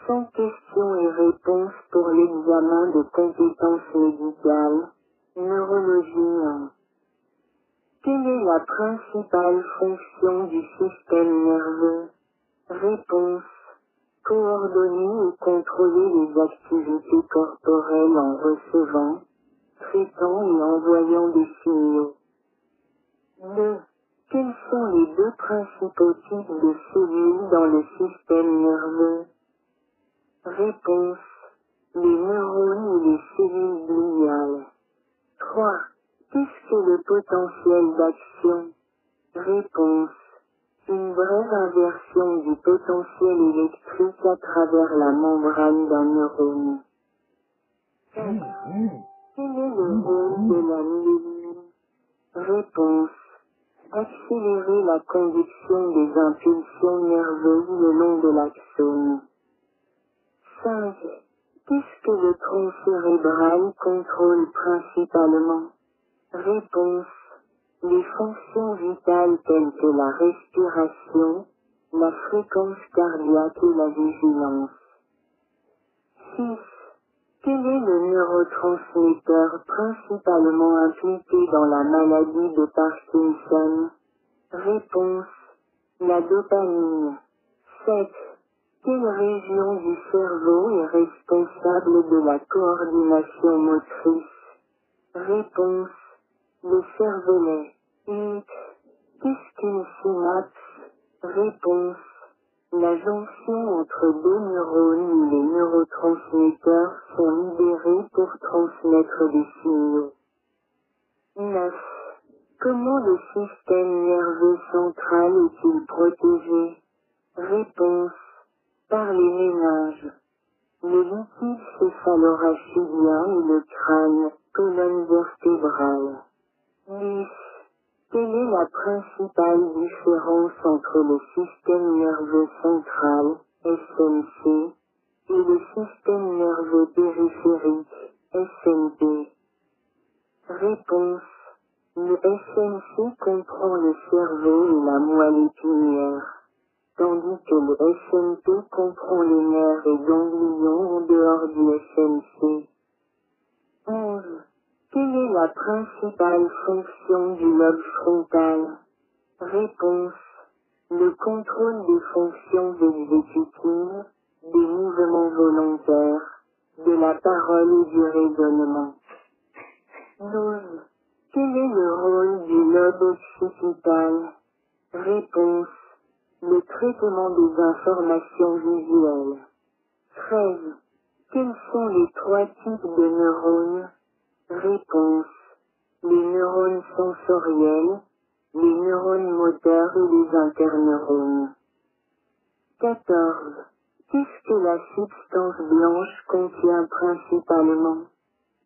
Sans questions et réponses pour l'examen de compétences médicales. Neurologie 1. Quelle est la principale fonction du système nerveux? Réponse. Coordonner et contrôler les activités corporelles en recevant, traitant et envoyant des signaux. 2. Quels sont les deux principaux types de cellules dans le système nerveux? Réponse. Les neurones et les cellules gliales. 3. Qu'est-ce que le potentiel d'action? Réponse. Une brève inversion du potentiel électrique à travers la membrane d'un neurone. 4. Quel est le rôle de la myéline? Réponse. Accélérer la conduction des impulsions nerveuses le long de l'axone. 5. Qu'est-ce que le tronc cérébral contrôle principalement? Réponse. Les fonctions vitales telles que la respiration, la fréquence cardiaque et la vigilance. 6. Quel est le neurotransmetteur principalement impliqué dans la maladie de Parkinson? Réponse. La dopamine. 7. Quelle région du cerveau est responsable de la coordination motrice? Réponse. Le cervelet. 8. Qu'est-ce qu'une synapse? Réponse. La jonction entre deux neurones où les neurotransmetteurs sont libérés pour transmettre des signaux. 9. Comment le système nerveux central est-il protégé? Réponse. Par les méninges. Le liquide céphalorachidien et le crâne, colonne vertébrale. 10. Quelle est la principale différence entre le système nerveux central, SNC, et le système nerveux périphérique, SNP? Réponse. Le SNC comprend le cerveau et la moelle épinière, tandis que le SNP comprend les nerfs et ganglions en dehors du SNC. 11. Quelle est la principale fonction du lobe frontal? Réponse. Le contrôle des fonctions exécutives, des mouvements volontaires, de la parole et du raisonnement. 12. Quel est le rôle du lobe occipital? Réponse. Le traitement des informations visuelles. 13. Quels sont les 3 types de neurones? Réponse. Les neurones sensoriels, les neurones moteurs et les interneurones. 14. Qu'est-ce que la substance blanche contient principalement?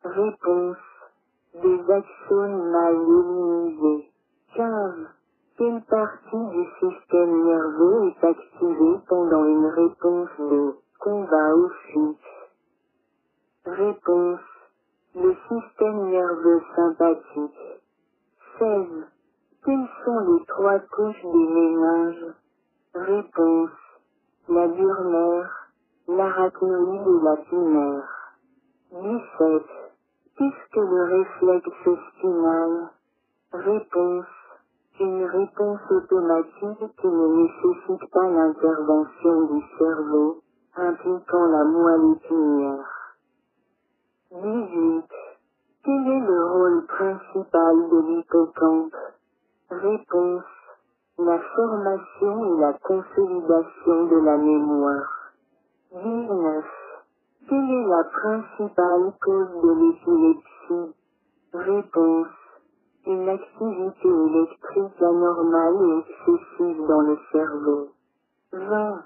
Réponse. Des axones mal luminisés. 15. Quelle partie du système nerveux est activée pendant une réponse de combat ou fuite? Réponse. Le système nerveux sympathique. 16. Quelles sont les 3 couches des méninges? Réponse. La burnaire, l'arachnoïde et la pinaire. 17. Qu'est-ce que le réflexe spinal? Réponse. Une réponse automatique qui ne nécessite pas l'intervention du cerveau, impliquant la moelle épinière. 18. Quel est le rôle principal de l'hippocampe? Réponse. La formation et la consolidation de la mémoire. 19. Quelle est la principale cause de l'épilepsie? Réponse. Une activité électrique anormale et excessive dans le cerveau. 20.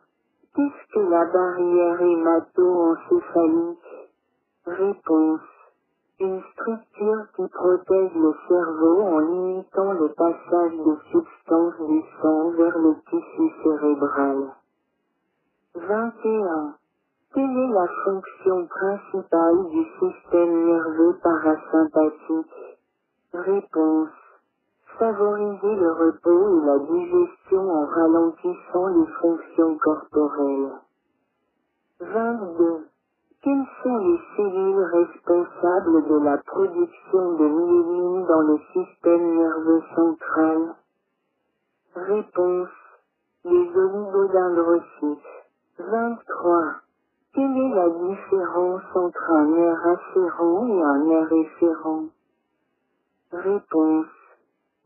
Qu'est-ce que la barrière hémato-encéphalique? Réponse. Une structure qui protège le cerveau en limitant le passage des substances du sang vers le tissu cérébral. 21. Quelle est la fonction principale du système nerveux parasympathique? Réponse. Favoriser le repos et la digestion en ralentissant les fonctions corporelles. 22. Quelles sont les cellules responsables de la production de myéline dans le système nerveux central? Réponse. Les oligodendrocytes. 23. Quelle est la différence entre un nerf afférent et un nerf efférent? Réponse.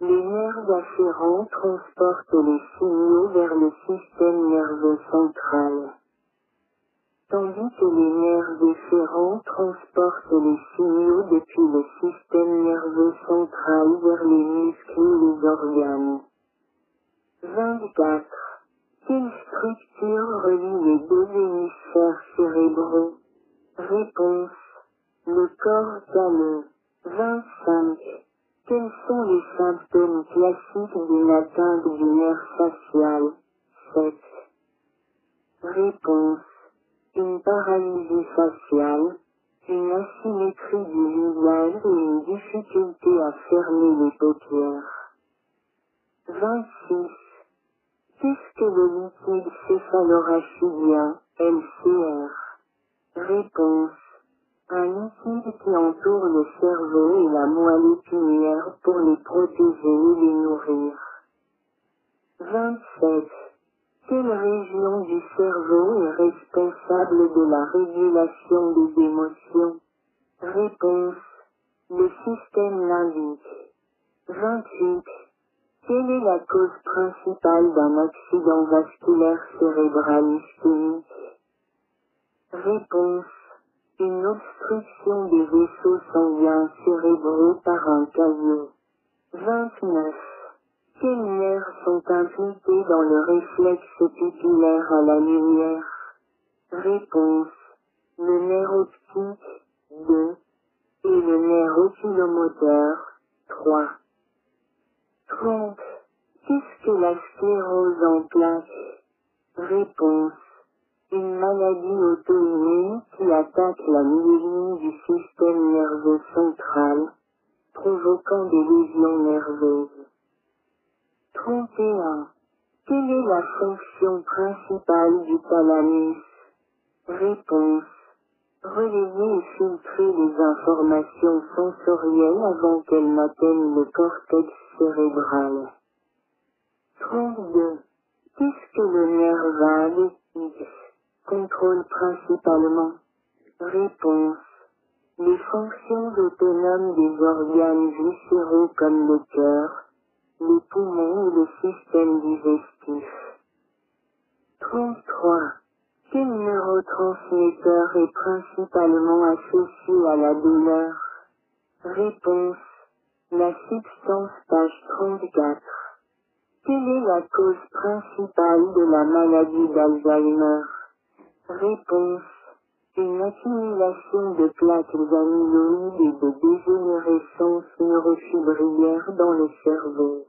Les nerfs afférents transportent les signaux vers le système nerveux central, tandis que les nerfs efférents transportent les signaux depuis le système nerveux central vers les muscles et les organes. 24. Quelle structure relie les deux hémisphères cérébraux? Réponse. Le corps calleux. 25. Quels sont les symptômes classiques d'une atteinte du nerf facial? 7. Réponse. Une paralysie faciale, une asymétrie du visage et une difficulté à fermer les paupières. 26. Qu'est-ce que le liquide céphalorachidien, LCR? Réponse. Un liquide qui entoure le cerveau et la moelle épinière pour les protéger et les nourrir. 27. Quelle région du cerveau est responsable de la régulation des émotions? Réponse. Le système limbique. 28. Quelle est la cause principale d'un accident vasculaire cérébral ischémique? Réponse. Une obstruction des vaisseaux sanguins cérébraux par un caillot. 29. Quels nerfs sont impliqués dans le réflexe pupillaire à la lumière? Réponse. Le nerf optique, 2, et le nerf oculomoteur, 3. 30. Qu'est-ce que la sclérose en plaques? Réponse. Une maladie auto-immune qui attaque la myéline du système nerveux central, provoquant des lésions nerveuses. 31. Quelle est la fonction principale du thalamus? Réponse. Relayer et filtrer les informations sensorielles avant qu'elles n'atteignent le cortex cérébral. 32. Qu'est-ce que le nerf vague, X, contrôle principalement? Réponse. Les fonctions autonomes des organes viscéraux comme le cœur, les poumons et le système digestif. 33. Quel neurotransmetteur est principalement associé à la douleur? Réponse. La substance page 34. Quelle est la cause principale de la maladie d'Alzheimer? Réponse. Une accumulation de plaques amyloïdes et de dégénérescence neurofibrillaire dans le cerveau.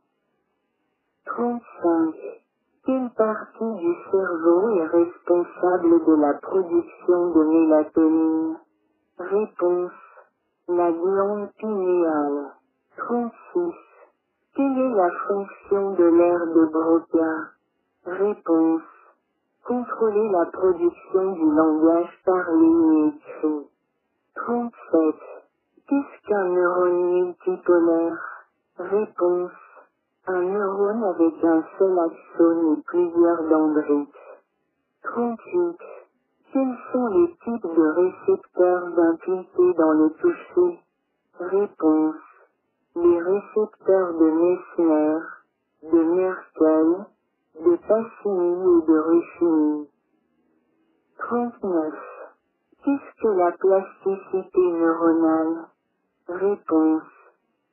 35. Quelle partie du cerveau est responsable de la production de mélatonine? Réponse. La glande pinéale. 36. Quelle est la fonction de l'aire de Broca? Réponse. Contrôler la production du langage parlé et écrit. 37. Qu'est-ce qu'un neurone multipolaire? Réponse. Un neurone avec un seul axone et plusieurs dendrites. 38. Quels sont les types de récepteurs impliqués dans le toucher? Réponse. Les récepteurs de Messner, de Merkel, de Pacini et de Ruffini. 39. Qu'est-ce que la plasticité neuronale? Réponse.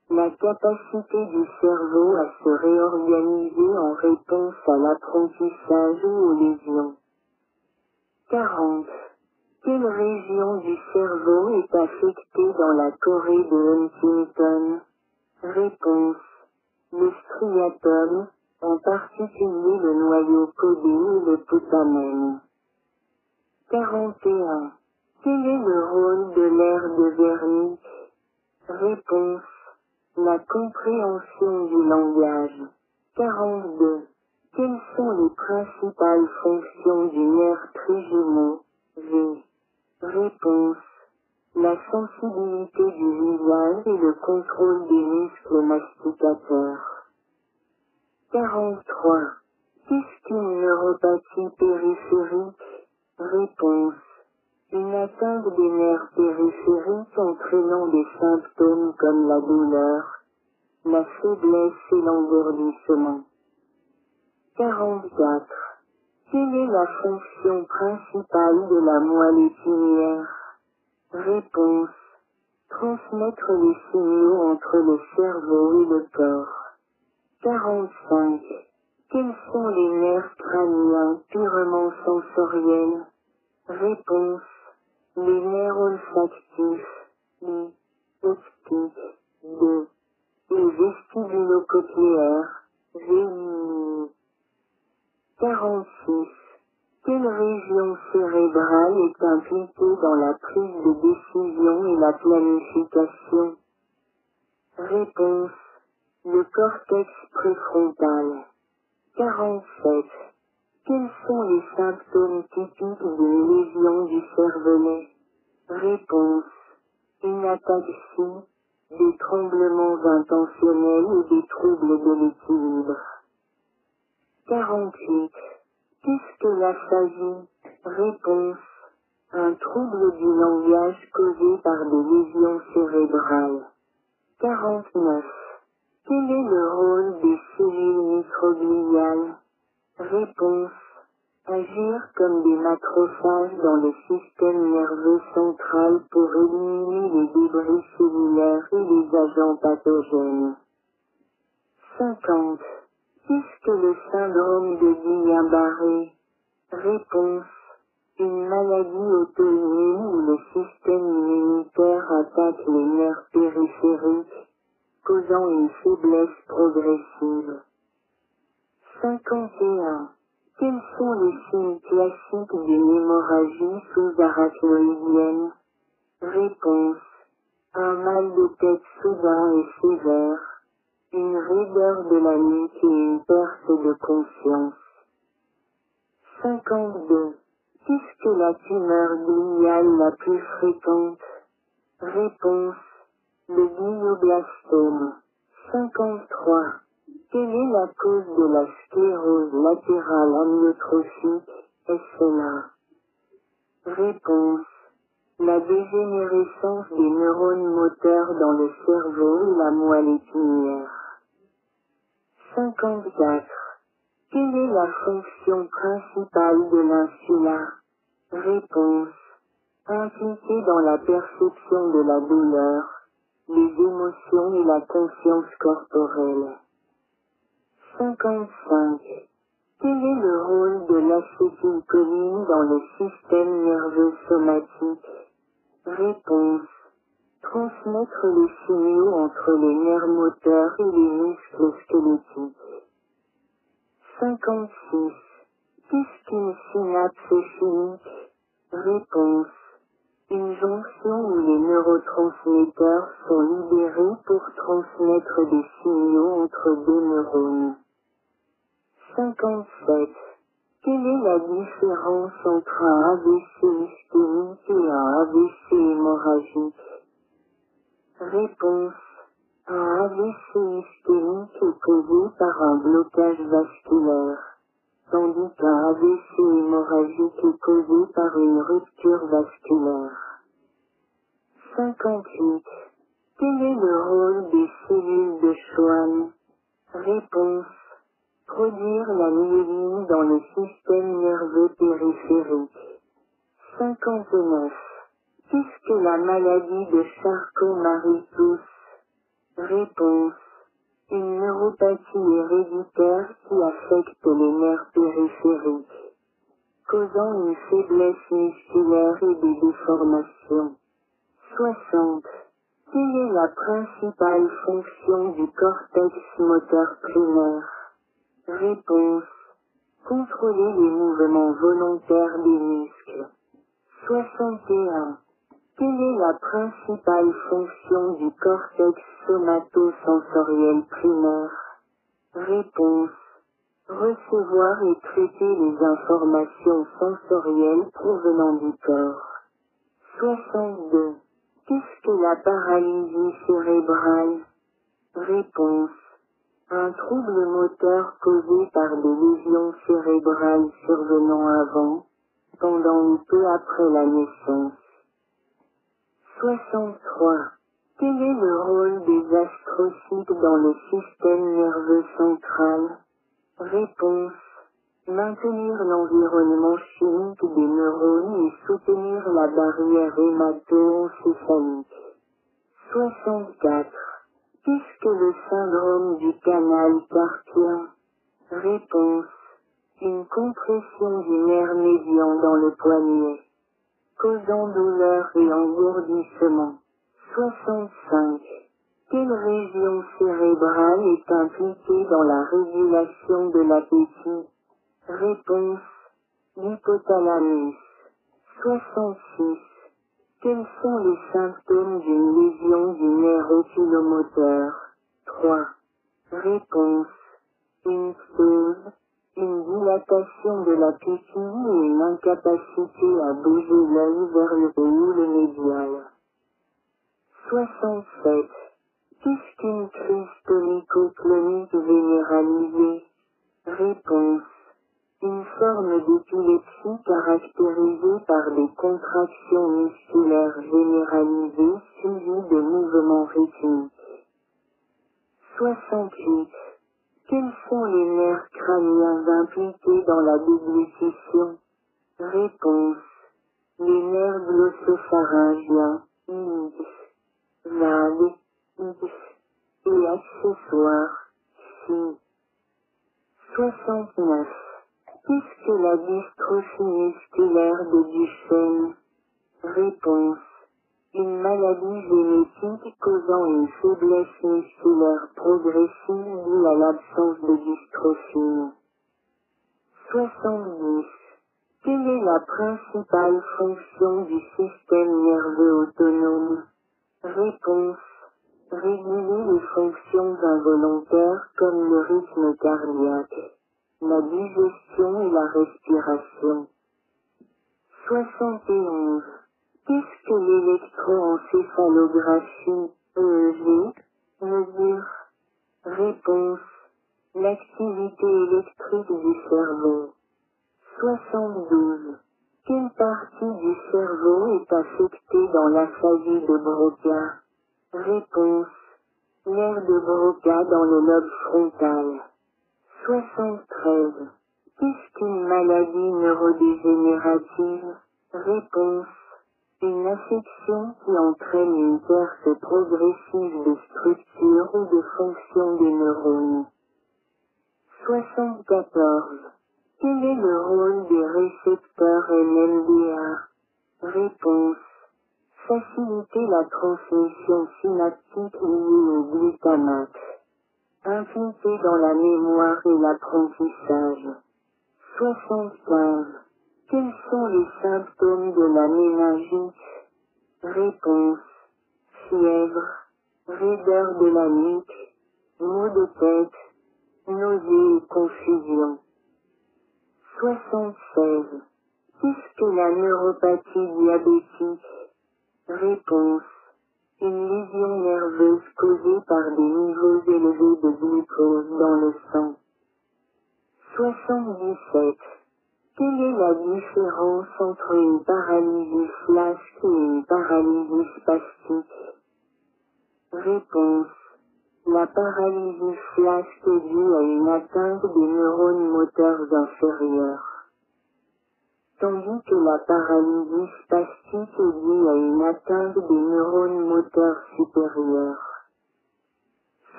La capacité du cerveau à se réorganiser en réponse à l'apprentissage ou aux lésions. 40. Quelle région du cerveau est affectée dans la Corée de Huntington? Réponse. Le striatum, en particulier le noyau codé et le putamen. 41. Quel est le rôle de l'aire de Wernicke? Réponse. La compréhension du langage. 42. Quelles sont les principales fonctions du nerf trigémaux, V. Réponse. La sensibilité du visage et le contrôle des muscles masticateurs. 43. Qu'est-ce qu'une neuropathie périphérique? Réponse. Une atteinte des nerfs périphériques entraînant des symptômes comme la douleur, la faiblesse et l'engourdissement. 44. Quelle est la fonction principale de la moelle épinière? Réponse. Transmettre les signaux entre le cerveau et le corps. 45. Quels sont les nerfs crâniens purement sensoriels? Réponse. Les nerfs olfactifs, I, optiques, 2, et vestibulo-cochléaires, VI. 46. Quelle région cérébrale est impliquée dans la prise de décision et la planification? Réponse. Le cortex préfrontal. 47. Quels sont les symptômes typiques d'une lésion du cervelet? Réponse. Une ataxie, des tremblements intentionnels et des troubles de l'équilibre. 48. Qu'est-ce que l'aphasie? Réponse. Un trouble du langage causé par des lésions cérébrales. 49. Quel est le rôle des cellules microgliales? Réponse. Agir comme des macrophages dans le système nerveux central pour éliminer les débris cellulaires et les agents pathogènes. 50. Qu'est-ce que le syndrome de Guillain-Barré? Réponse. Une maladie auto-immune où le système immunitaire attaque les nerfs périphériques, causant une faiblesse progressive. 51. Quels sont les signes classiques d'une hémorragie sous-arachnoïdienne? Réponse. Un mal de tête soudain et sévère, une raideur de la nuque et une perte de conscience. 52. Qu'est-ce que la tumeur gliale la plus fréquente? Réponse. Le glioblastome. 53. Quelle est la cause de la sclérose latérale amyotrophique, SLA? Réponse. La dégénérescence des neurones moteurs dans le cerveau et la moelle épinière. 54. Quelle est la fonction principale de l'insula? Réponse. Impliquée dans la perception de la douleur, les émotions et la conscience corporelle. 55. Quel est le rôle de l'acétylcholine dans le système nerveux somatique? Réponse. Transmettre les signaux entre les nerfs moteurs et les muscles squelettiques. 56. Qu'est-ce qu'une synapse chimique? Réponse. Une jonction où les neurotransmetteurs sont libérés pour transmettre des signaux entre deux neurones. 57. Quelle est la différence entre un AVC ischémique et un AVC hémorragique? Réponse. Un AVC ischémique est causé par un blocage vasculaire, tandis qu'un AVC hémorragique est causé par une rupture vasculaire. 58. Quel est le rôle des cellules de Schwann? Réponse. Produire la myéline dans le système nerveux périphérique. 59. Qu'est-ce que la maladie de Charcot-Marie-Tooth? Réponse. Une neuropathie héréditaire qui affecte les nerfs périphériques, causant une faiblesse musculaire et des déformations. 60. Quelle est la principale fonction du cortex moteur primaire? Réponse. Contrôler les mouvements volontaires des muscles. 61. Quelle est la principale fonction du cortex somatosensoriel primaire? Réponse. Recevoir et traiter les informations sensorielles provenant du corps. 62. Qu'est-ce que la paralysie cérébrale? Réponse. Un trouble moteur causé par des lésions cérébrales survenant avant, pendant ou peu après la naissance. 63. Quel est le rôle des astrocytes dans le système nerveux central? Réponse. Maintenir l'environnement chimique des neurones et soutenir la barrière hémato-encéphalique. 64. Qu'est-ce que le syndrome du canal carpien? Réponse. Une compression du nerf médian dans le poignet, causant douleur et engourdissement. 65. Quelle région cérébrale est impliquée dans la régulation de l'appétit? Réponse. L'hypothalamus. 66. Quels sont les symptômes d'une lésion du nerf oculomoteur? 3. Réponse. Une phtose, une dilatation de la pupille et une incapacité à bouger l'œil vers le haut ou le médial. 67. Qu'est-ce qu'une crise tonico-clonique généralisée? Réponse. Une forme d'épilepsie caractérisée par des contractions musculaires généralisées suivies de mouvements rythmiques. 68. Quels sont les nerfs crâniens impliqués dans la déglutition? Réponse. Les nerfs glossopharyngiens, IX, vagues, X, et accessoires, SI. 69. Qu'est-ce que la dystrophie musculaire de Duchenne? Réponse. Une maladie génétique causant une faiblesse musculaire progressive due à l'absence de dystrophine. 70. Quelle est la principale fonction du système nerveux autonome? Réponse. Réguler les fonctions involontaires comme le rythme cardiaque, la digestion et la respiration. 71. Qu'est-ce que l'électroencéphalographie, EEG, mesure? Réponse. L'activité électrique du cerveau. 72. Quelle partie du cerveau est affectée dans l'aphasie de Broca? Réponse. L'aire de Broca dans le lobe frontal. 73. Qu'est-ce qu'une maladie neurodégénérative? Réponse. Une affection qui entraîne une perte progressive de structure ou de fonction des neurones. 74. Quel est le rôle des récepteurs NMDA? Réponse. Faciliter la transmission synaptique liée au glutamate, impliqué dans la mémoire et l'apprentissage. 75. Quels sont les symptômes de la méningite? Réponse. Fièvre, raideur de la nuque, maux de tête, nausées et confusion. 76. Qu'est-ce que la neuropathie diabétique? Réponse. Une lésion nerveuse causée par des niveaux élevés de glucose dans le sang. 77. Quelle est la différence entre une paralysie flash et une paralysie spastique? Réponse. La paralysie flash est due à une atteinte des neurones moteurs inférieurs, tandis que la paralysie spastique est due à une atteinte des neurones moteurs supérieurs.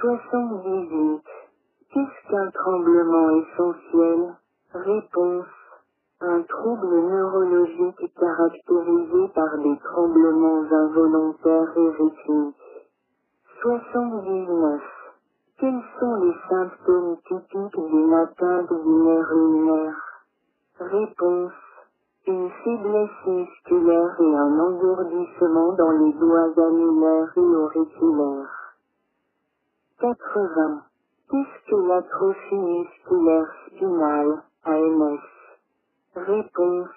78. Qu'est-ce qu'un tremblement essentiel? Réponse. Un trouble neurologique caractérisé par des tremblements involontaires et rythmiques. 79. Quels sont les symptômes typiques d'une atteinte du nerf ulnaire? Réponse. Une faiblesse musculaire et un engourdissement dans les doigts annulaires et auriculaires. 80. Qu'est-ce que l'atrophie musculaire spinale, AMS? Réponse.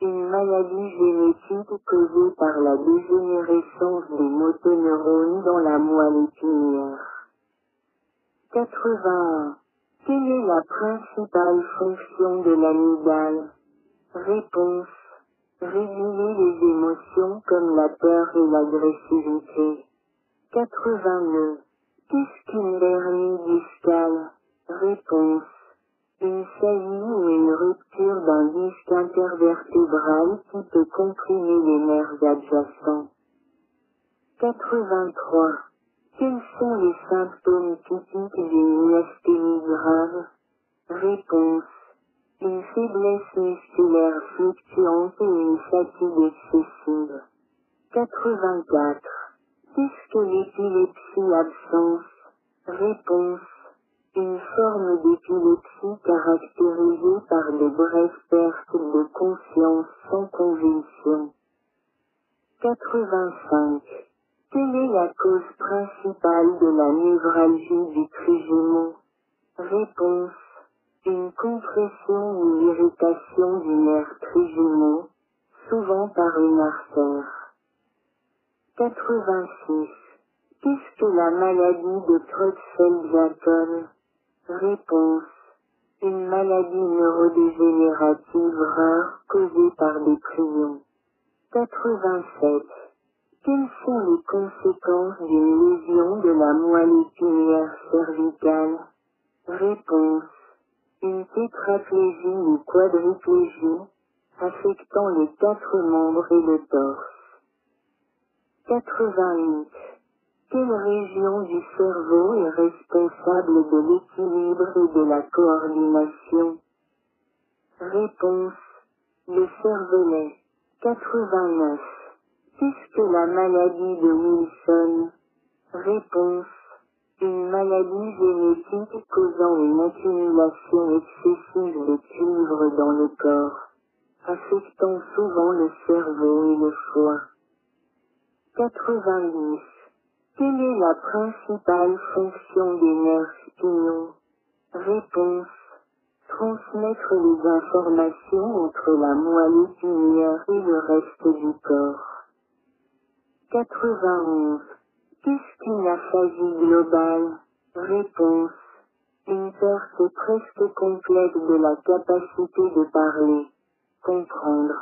Une maladie génétique causée par la dégénérescence des motoneurones dans la moelle épinière. 81. Quelle est la principale fonction de l'amygdale? Réponse. Réguler les émotions comme la peur et l'agressivité. 82. Qu'est-ce qu'une hernie discale? Réponse. Une saillie ou une rupture d'un disque intervertébral qui peut comprimer les nerfs adjacents. 83. Quels sont les symptômes typiques d'une myasthénie grave? Réponse. Une faiblesse musculaire fluctuante et une fatigue excessive. 84. Qu'est-ce que l'épilepsie absence? Réponse. Une forme d'épilepsie caractérisée par de brèves pertes de conscience sans convulsion. 85. Quelle est la cause principale de la névralgie du trigémon? Réponse. Une compression ou irritation du nerf trigémon, souvent par une artère. 86. Qu'est-ce que la maladie de Creutzfeldt-Jakob? Réponse. Une maladie neurodégénérative rare causée par des prions. 87. Quelles sont les conséquences d'une lésion de la moelle épinière cervicale? Réponse. Une tétraplégie ou quadriplégie, affectant les 4 membres et le torse. 88. Quelle région du cerveau est responsable de l'équilibre et de la coordination? Réponse. Le cervelet. 89. Qu'est-ce que la maladie de Wilson? Réponse. Une maladie génétique causant une accumulation excessive de cuivre dans le corps, affectant souvent le cerveau et le foie. 90. Quelle est la principale fonction des nerfs spinaux? Réponse. Transmettre les informations entre la moelle épinière et le reste du corps. 91. Qu'est-ce qu'une aphasie globale? Réponse. Une perte presque complète de la capacité de parler, comprendre,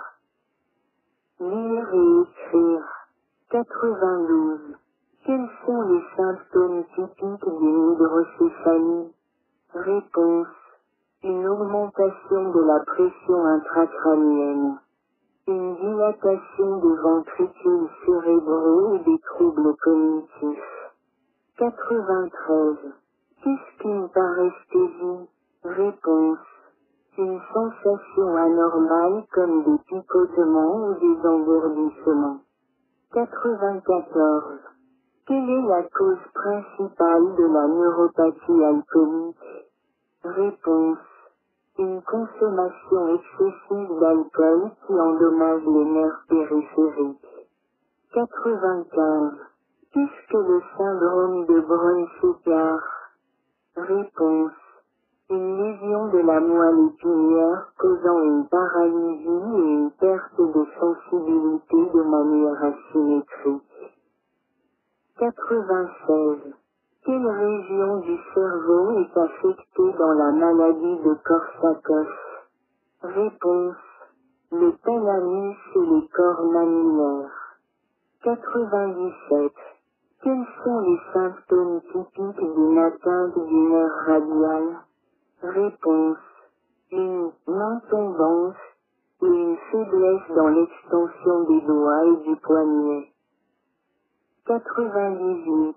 lire et écrire. 92. Quels sont les symptômes typiques d'une hydrocéphalie? Réponse. Une augmentation de la pression intracrânienne. Une dilatation des ventricules cérébraux et des troubles cognitifs. 93. Qu'est-ce qu'une paresthésie? Réponse. Une sensation anormale comme des picotements ou des engourdissements. 94. Quelle est la cause principale de la neuropathie alcoolique? Réponse. Une consommation excessive d'alcool qui endommage les nerfs périphériques. 95. Qu'est-ce que le syndrome de Brown-Séquard? Réponse. Une lésion de la moelle épinière causant une paralysie et une perte de sensibilité de manière asymétrique. 96. Quelle région du cerveau est affectée dans la maladie de Korsakoff? Réponse. Le thalamus et les corps mammillaires. 97. Quels sont les symptômes typiques d'une atteinte du nerf radial? Réponse. Une main tombante et une faiblesse dans l'extension des doigts et du poignet. 98.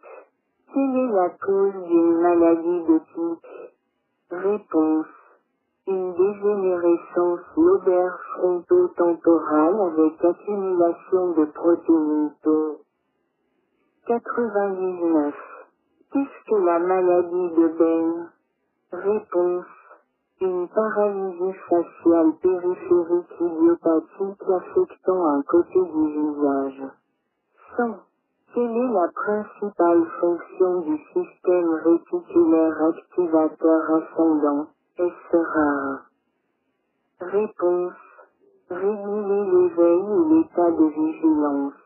Quelle est la cause d'une maladie de tique? Réponse. Une dégénérescence lobaire fronto-temporale avec accumulation de protéines tau. 99. Qu'est-ce que la maladie de Bain? Réponse. Une paralysie faciale périphérique idiopathique affectant un côté du visage. 100. Quelle est la principale fonction du système réticulaire activateur ascendant? Est-ce rare? Réponse. Réguler l'éveil et l'état de vigilance.